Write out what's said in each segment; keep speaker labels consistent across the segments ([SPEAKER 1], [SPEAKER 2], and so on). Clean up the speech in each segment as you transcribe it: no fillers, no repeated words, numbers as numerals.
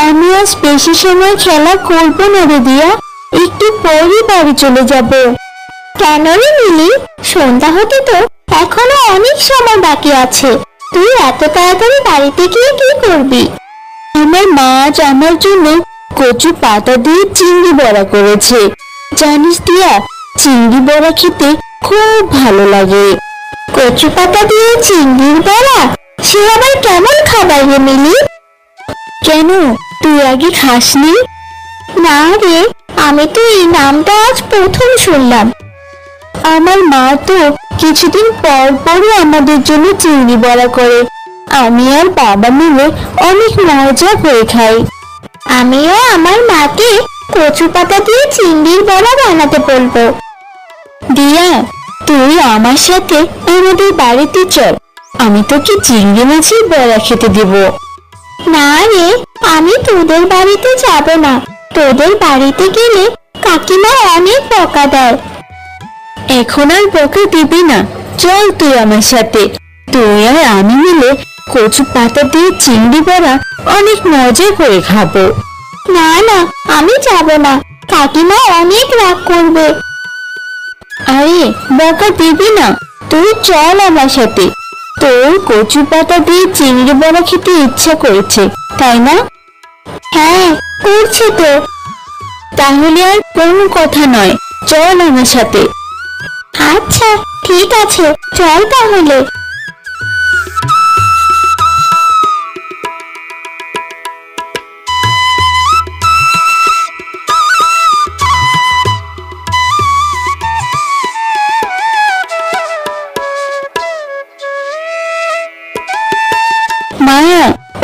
[SPEAKER 1] আমি আজ বেশি সময় খেলা করবো না রে দিয়া, একটু পরই বাড়ি চলে যাব। কেন রে মিলি, সন্ধ্যা হতে তো এখনো অনেক সময় বাকি আছে, তুই এত তাড়াতাড়ি বাড়িতে গিয়ে কি করবি? আমার মা আজ আমার জন্য কচু পাতা দিয়ে চিংড়ি বড়া করেছে। জানিস দিয়া, চিংড়ি বড়া খেতে খুব ভালো লাগে। কচু পাতা দিয়ে চিংড়ির বড়া, সে আবার কেমন খাবার রে মিলি? কেন, তুই আগে খাসনি? না রে, আমি তো এই নামটা আজ প্রথম শুনলাম। আমার মা তো কিছুদিন পর পরই আমাদের জন্য চিংড়ি বড়া করে। আমি আর বাবা মিলে অনেক মজা করে খাই। আমিও আমার মাকে কচু পাতা দিয়ে চিংড়ির বড়া বানাতে বলবো। দিয়া, তুই আমার সাথে আমাদের বাড়িতে চল, আমি তোকে চিংড়ি মাছের বড়া খেতে দেব। না রে, আমি তোদের বাড়িতে যাব না। তোদের বাড়িতে গেলে কাকিমা অনেক বকা দেয়। এখন আর বকা দিবি না, চল তুই আমার সাথে। তুই আর আমি মিলে কচু পাতা দিয়ে চিংড়ি বড়া অনেক মজা করে খাবো। না না, আমি যাব না, কাকিমা অনেক রাগ করবে। আরে বকা দিবি না, তুই চল আমার সাথে। তোর কচু পাতা দিয়ে চিংড়ি বড়া খেতে ইচ্ছা করেছে, তাই না? হ্যাঁ, করছে তো। তাহলে আর কোনো কথা নয়, চল আমার সাথে। আচ্ছা ঠিক আছে, চল তাহলে। মা,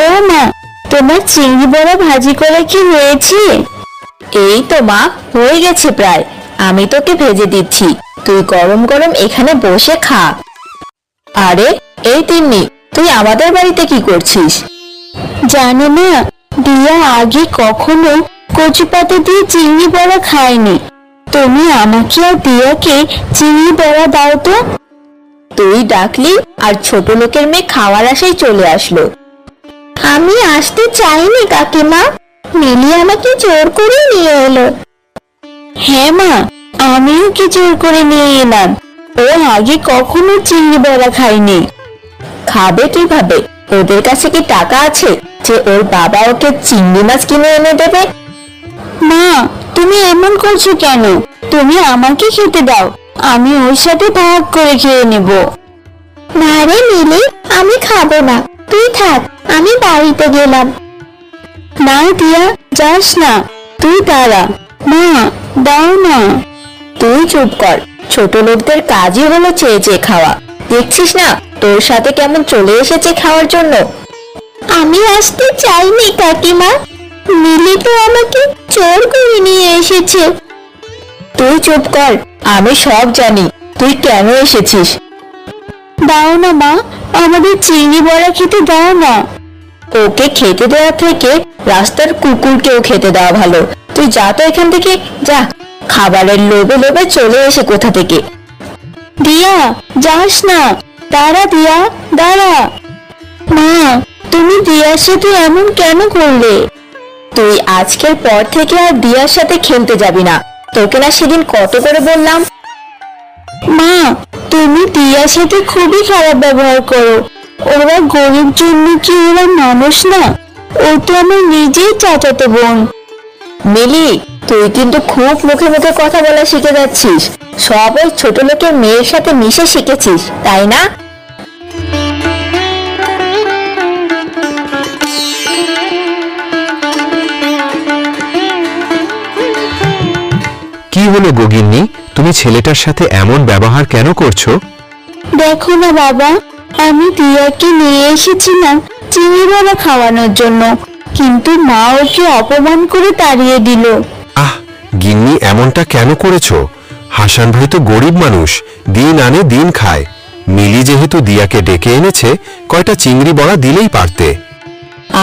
[SPEAKER 1] ও মা, তোমার চিংড়ি বড়া ভাজি করা কি হয়েছে?
[SPEAKER 2] এই তো মা, হয়ে গেছে প্রায়। আমি তোকে ভেজে দিচ্ছি, তুই গরম গরম এখানে বসে খা। আরে এই তিন্নি, তুই আমাদের বাড়িতে কি করছিস?
[SPEAKER 1] জানো না, দিয়া আগে কখনো কচু পাতা দিয়ে চিংড়ি বড়া খায়নি। তুমি আমাকে আর দিয়াকে চিংড়ি বড়া দাও তো।
[SPEAKER 2] তুই ডাকলি আর ছোট লোকের মেয়ে খাওয়ার আশায় চলে আসলো।
[SPEAKER 1] আমি আসতে চাইনি কাকিমা, মিলি আমাকে জোর করে নিয়ে এলো। হ্যাঁ মা, আমিও কি জোর করে নিয়ে এলাম। ও আগে কখনো চিংড়ি বড়া খায়নি।
[SPEAKER 2] খাবে কিভাবে? ওদের কাছে কি টাকা আছে যে ওর বাবা ওকে চিংড়ি মাছ কিনে এনে দেবে?
[SPEAKER 1] মা, তুমি এমন করছো কেন? তুমি আমাকে খেতে দাও, আমি ওর সাথে ভাগ করে খেয়ে নেব। না রে মিলি, আমি খাবো না, তুই থাক, আমি বাড়িতে গেলাম। না দিয়া, যাস না, তুই দাঁড়া। মা, দাও না।
[SPEAKER 2] তুই চুপ কর, ছোট লোকদের কাজই হলো চেয়ে চেয়ে খাওয়া। দেখছিস না তোর সাথে কেমন চলে এসেছে খাওয়ার জন্য।
[SPEAKER 1] আমি আসতে চাইনি কাকিমা, মিলি তো আমাকে জোর করে নিয়ে এসেছে।
[SPEAKER 2] তুই চুপ কর, আমি সব জানি তুই কেন এসেছিস।
[SPEAKER 1] দাও না মা, আমাদের চিংড়ি বড়া খেতে দাও না।
[SPEAKER 2] ওকে খেতে দেওয়া থেকে রাস্তার কুকুরকেও খেতে দেওয়া ভালো। তুই যা তো এখান থেকে, যা। খাবারের লোভে লোভে চলে এসে কোথা থেকে।
[SPEAKER 1] দিয়া, যাস না, দাঁড়া দিয়া, দাঁড়া। মা, তুমি দিয়ার সাথে এমন কেন করলে?
[SPEAKER 2] তুই আজকের পর থেকে আর দিয়ার সাথে খেলতে যাবি না, তোকে না সেদিন কত করে বললাম।
[SPEAKER 1] মা, তুমি দিয়ার সাথে খুবই খারাপ ব্যবহার করো। ওরা গরিব জন্য কি ওরা মানুষ না? ও তো আমার নিজেই চাচাতো বোন।
[SPEAKER 2] মিলি, তুই কিন্তু খুব মুখে মুখে কথা বলা শিখে যাচ্ছিস। সব ওই ছোট লোকের মেয়ের সাথে মিশে শিখেছিস, তাই না?
[SPEAKER 3] কি হলো গগিন্নি, তুমি ছেলেটার সাথে এমন ব্যবহার কেন করছো?
[SPEAKER 1] দেখো না বাবা, আমি দিয়াকে নিয়ে এসেছিলাম চিংড়ি বড়া খাওয়ানোর জন্য, কিন্তু মা ওকে অপমান করে তাড়িয়ে দিল।
[SPEAKER 3] আহ গিন্নি, এমনটা কেন করেছো? হাসান ভাই তো গরিব মানুষ, দিন আনে দিন খায়। মিলি যেহেতু দিয়াকে ডেকে এনেছে, কয়টা চিংড়ি বড়া দিলেই পারতে।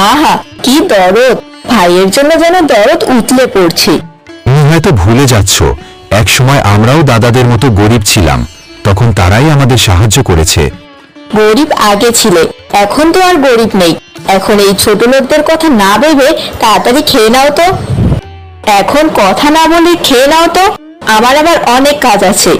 [SPEAKER 2] আহা, কি দরদ! ভাইয়ের জন্য যেন দরদ উতলে পড়ছে।
[SPEAKER 3] তুমি হয়তো ভুলে যাচ্ছ, এক সময় আমরাও দাদাদের মতো গরিব ছিলাম, তখন তারাই আমাদের সাহায্য করেছে।
[SPEAKER 2] গরিব আগে ছিলে, এখন তো আর গরিব নেই। এখন এই ছোট লোকদের কথা না ভেবে তাড়াতাড়ি খেয়ে নাও তো। এখন কথা না বলে খেয়ে নাও তো, আমার আবার অনেক কাজ আছে।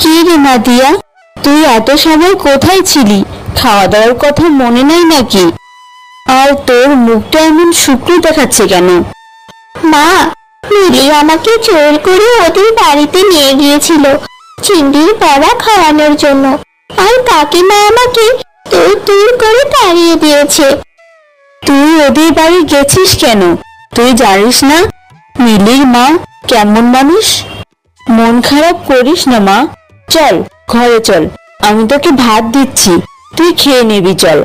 [SPEAKER 1] কি রে নাদিয়া, তুই এত সময় কোথায় ছিলি? খাওয়া দাওয়ার কথা মনে নাই নাকি? আর তোর মুখটা এমন শুকনো দেখাচ্ছে কেন? মা, মিলি আমাকে জোর করে ওদের বাড়িতে নিয়ে গিয়েছিল চিংড়ির বড়া খাওয়ানোর জন্য, আর কাকিমা আমাকে দূর দূর করে তাড়িয়ে দিয়েছে।
[SPEAKER 2] তুই ওদের বাড়ি গেছিস কেন? তুই জানিস না মিলির মা কেমন মানুষ? মন খারাপ করিস না মা, চল ঘরে চল, আমি তোকে ভাত দিচ্ছি, তুই খেয়ে নিবি, চল।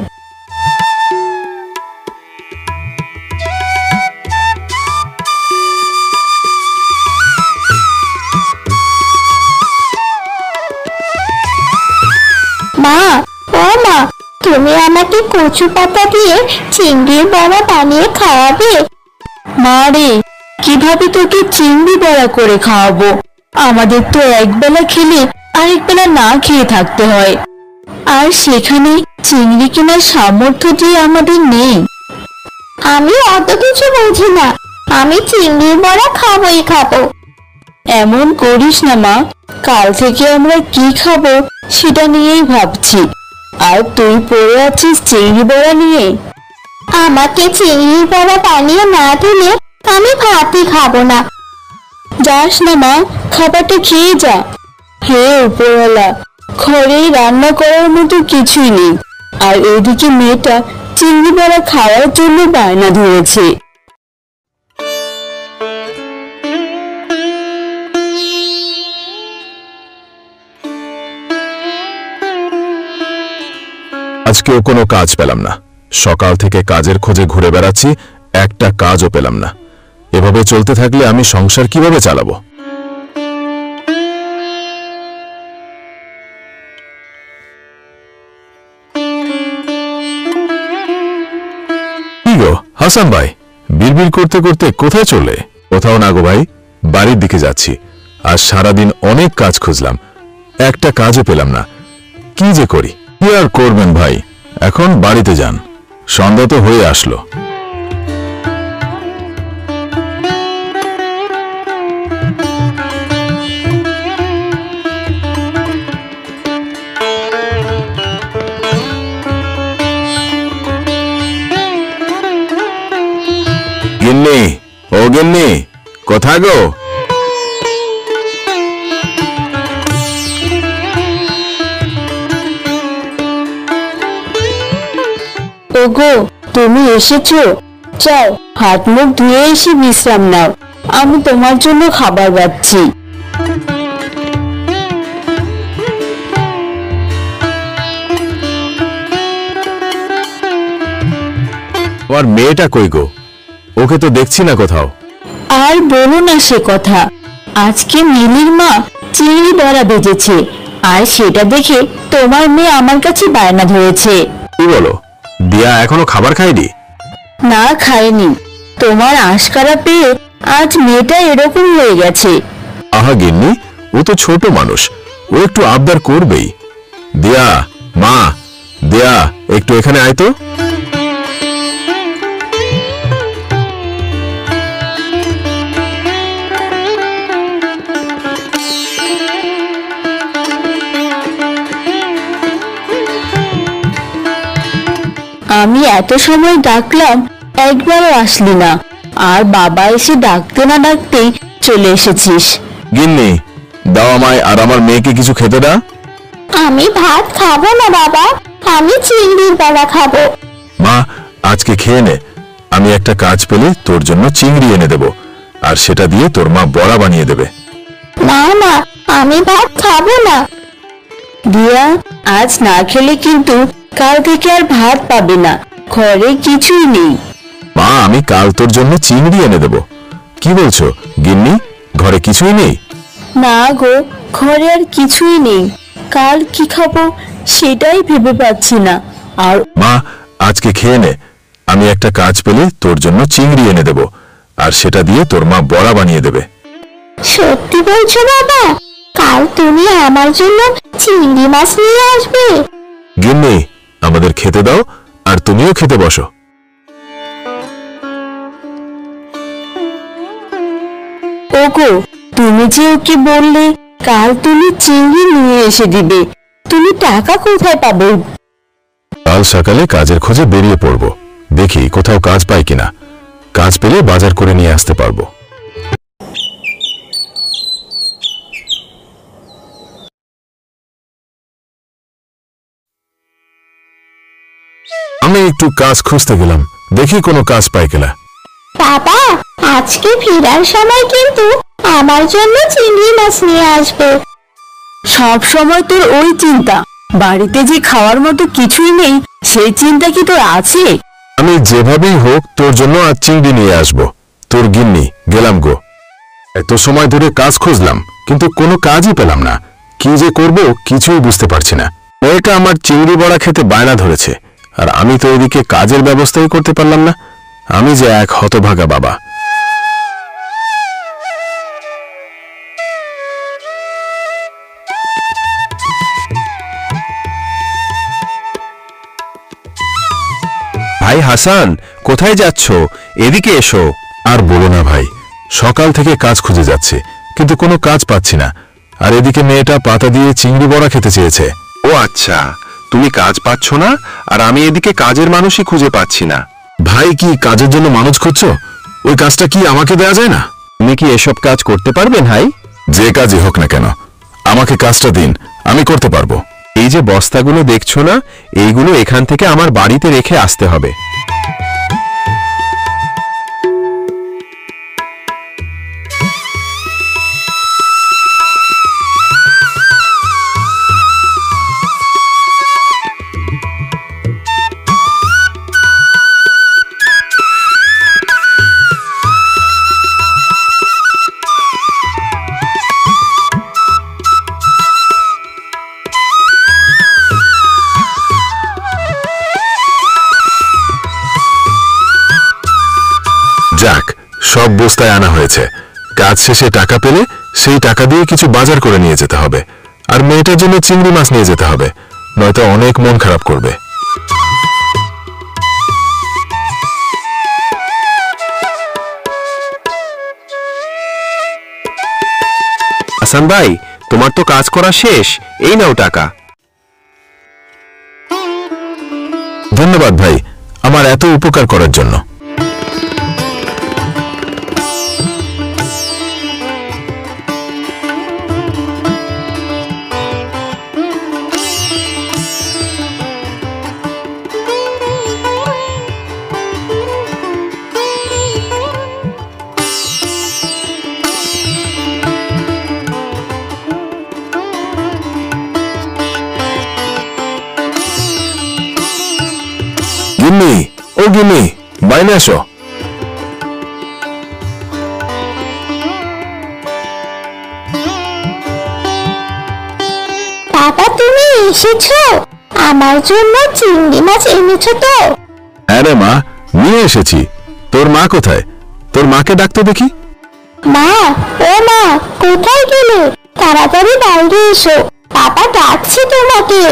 [SPEAKER 1] মা, ও মা, তুমি আমাকে কচু পাতা দিয়ে চিংড়ির বড়া বানিয়ে খাওয়াবে?
[SPEAKER 2] মা রে, কিভাবে তোকে চিংড়ি বড়া করে খাওয়াবো? আমাদের তো একবেলা খেলে আরেক বেলা না খেয়ে থাকতে হয়, আর সেখানে চিংড়ি কেনার সামর্থ্যটি আমাদের নেই।
[SPEAKER 1] আমি অত কিছু বুঝি না, আমি চিংড়ির বড়া খাবোই খাবো।
[SPEAKER 2] এমন করিস না মা, কাল থেকে আমরা কি খাবো সেটা নিয়েই ভাবছি, আর তুই পড়ে আছিস চিংড়ি বড়া নিয়ে।
[SPEAKER 1] আমাকে চিংড়ির বড়া বানিয়ে না দিলে আমি ভাতই খাবো না।
[SPEAKER 2] যাস না মা, খাবারটা খেয়ে যা। হে উপরওয়ালা, ঘরে রান্না করার মতো কিছুই নেই, আর এদিকে মেয়েটা চিংড়ি বড়া খাওয়ার জন্য বায়না ধরেছে।
[SPEAKER 3] আজকেও কোনো কাজ পেলাম না, সকাল থেকে কাজের খোঁজে ঘুরে বেড়াচ্ছি, একটা কাজও পেলাম না। এভাবে চলতে থাকলে আমি সংসার কিভাবে চালাবো? কি গো হাসান ভাই, বিড়বিড় করতে করতে কোথায় চলে? কোথাও না গো ভাই, বাড়ির দিকে যাচ্ছি। আজ সারাদিন অনেক কাজ খুঁজলাম, একটা কাজও পেলাম না, কি যে করি। কি আর করবেন ভাই, এখন বাড়িতে যান, সন্ধ্যা তো হয়ে আসলো। গিন্নি, ও গিন্নি, কোথায় গো?
[SPEAKER 2] ওগো, তুমি এসেছো? যাও, হাত মুখ ধুয়ে এসে বিশ্রাম নাও, আমি তোমার জন্য খাবার বাড়ছি।
[SPEAKER 3] আমার মেয়েটা কই গো? ওকে তো দেখছি না কোথাও।
[SPEAKER 2] আর বলো না সে কথা, আজকে মিলির মা চিংড়ি বড়া ভেজেছে, আর সেটা দেখে তোমার মেয়ে আমার কাছে বায়না ধরেছে।
[SPEAKER 3] কি বলো, দিয়া এখনো খাবার খায়নি?
[SPEAKER 2] না, খায়নি। তোমার আশকারা পেয়ে আজ মেয়েটা এরকম হয়ে গেছে।
[SPEAKER 3] আহা গিন্নি, ও তো ছোট মানুষ, ও একটু আবদার করবেই। দিয়া, মা, দিয়া একটু এখানে আয় তো।
[SPEAKER 2] আমি এত সময় ডাকলাম, একবারও আসলি না, আর বাবা এসে ডাকতে না ডাকতেই চলে এসেছিস।
[SPEAKER 3] গিন্নি, দাও আমায় আর আমার মেয়েকে কিছু খেতে দাও।
[SPEAKER 1] আমি ভাত খাবো না বাবা, আমি চিংড়ির বড়া খাবো।
[SPEAKER 3] মা, আজকে খেয়ে নে, আমি একটা কাজ পেলে তোর জন্য চিংড়ি এনে দেব, আর সেটা দিয়ে তোর মা বড়া বানিয়ে দেবে।
[SPEAKER 1] না না, আমি ভাত খাবো না।
[SPEAKER 2] দিয়া, আজ না খেলে কিন্তু কাল থেকে আর ভাত পাবে না, ঘরে কিছুই নেই।
[SPEAKER 3] মা, আমি কাল তোর জন্য চিংড়ি এনে দেব। কি বলছো গিন্নি, ঘরে কিছুই নেই?
[SPEAKER 2] না গো, ঘরে আর কিছুই নেই, কাল কি খাবো সেটাই ভেবে পাচ্ছি না। আর
[SPEAKER 3] মা, আজকে খেয়ে নে, আমি একটা কাজ পেলে তোর জন্য চিংড়ি এনে দেব, আর সেটা দিয়ে তোর মা বড়া বানিয়ে দেবে।
[SPEAKER 1] সত্যি বলছো বাবা? কাল তুমি আমার জন্য চিংড়ি মাছ নিয়ে আসবে?
[SPEAKER 3] গিন্নি, আমাদের খেতে দাও, আর তুমিও খেতে বসো।
[SPEAKER 2] ওগো, তুমি যে ওকে বললে কাল তুমি চিংড়ি নিয়ে এসে দিবে, তুমি টাকা কোথায় পাবে?
[SPEAKER 3] কাল সকালে কাজের খোঁজে বেরিয়ে পড়ব, দেখি কোথাও কাজ পাই কিনা। কাজ পেলে বাজার করে নিয়ে আসতে পারবো। আমি একটু কাজ খুঁজতে গেলাম, দেখি কোনো কাজ পাই কিনা।
[SPEAKER 1] বাবা, আজকে ফেরার সময় কিন্তু আমার জন্য চিংড়ি মাছ নিয়ে আসবে।
[SPEAKER 2] সব সময় তোর ওই চিন্তা, বাড়িতে যে খাওয়ার মতো কিছুই নেই সেই চিন্তা কি তোর আছে?
[SPEAKER 3] আমি যেভাবেই হোক তোর জন্য আজ চিংড়ি নিয়ে আসবো। তোর গিন্নি, গেলাম গো। এত সময় ধরে কাজ খুঁজলাম, কিন্তু কোনো কাজই পেলাম না। কি যে করব কিছুই বুঝতে পারছি না। মেয়েটা আমার চিংড়ি বড়া খেতে বায়না ধরেছে, আর আমি তো এদিকে কাজের ব্যবস্থাই করতে পারলাম না। আমি যে এক হতভাগা বাবা।
[SPEAKER 4] ভাই হাসান, কোথায় যাচ্ছ? এদিকে এসো।
[SPEAKER 3] আর বলো না ভাই, সকাল থেকে কাজ খুঁজে যাচ্ছে, কিন্তু কোনো কাজ পাচ্ছি না। আর এদিকে মেয়েটা পাতা দিয়ে চিংড়ি বড়া খেতে চেয়েছে।
[SPEAKER 4] ও আচ্ছা, তুমি কাজ পাচ্ছ না, আর আমি এদিকে কাজের মানুষই খুঁজে পাচ্ছি না।
[SPEAKER 3] ভাই, কি কাজের জন্য মানুষ খুঁজছো? ওই কাজটা কি আমাকে দেয়া যায় না?
[SPEAKER 4] তুমি কি এসব কাজ করতে পারবে ভাই?
[SPEAKER 3] যে কাজই হোক না কেন, আমাকে কাজটা দিন, আমি করতে পারবো।
[SPEAKER 4] এই যে বস্তাগুলো দেখছো না, এইগুলো এখান থেকে আমার বাড়িতে রেখে আসতে হবে।
[SPEAKER 3] যাক, সব বস্তায় আনা হয়েছে। কাজ শেষে টাকা পেলে সেই টাকা দিয়ে কিছু বাজার করে নিয়ে যেতে হবে, আর মেয়েটার জন্য চিংড়ি মাছ নিয়ে যেতে হবে, নয়তো অনেক মন খারাপ করবে।
[SPEAKER 4] হাসান ভাই, তোমার তো কাজ করা শেষ, এই নাও টাকা।
[SPEAKER 3] ধন্যবাদ ভাই, আমার এত উপকার করার জন্য। গিন্নি, ও গিন্নি, বাইরে আসো।
[SPEAKER 1] বাবা, তুমি এসেছো? আমার জন্য চিংড়ি মাছ এনেছো তো?
[SPEAKER 3] হ্যাঁ রে মা, নিয়ে এসেছি। তোর মা কোথায়? তোর মাকে ডাকতে দেখি।
[SPEAKER 1] মা, ও মা, কোথায় গেলে? তাড়াতাড়ি বাইরে এসো, বাবা ডাকছে তোমাকে।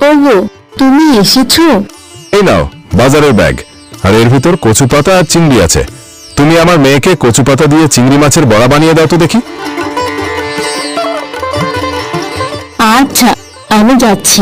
[SPEAKER 2] ওগো, তুমি এসেছো?
[SPEAKER 3] এই নাও বাজারের ব্যাগ, আর এর ভিতর কচু পাতা আর চিংড়ি আছে। তুমি আমার মেয়েকে কচু পাতা দিয়ে চিংড়ি মাছের বড়া বানিয়ে দাও তো দেখি।
[SPEAKER 2] আচ্ছা, আমি যাচ্ছি।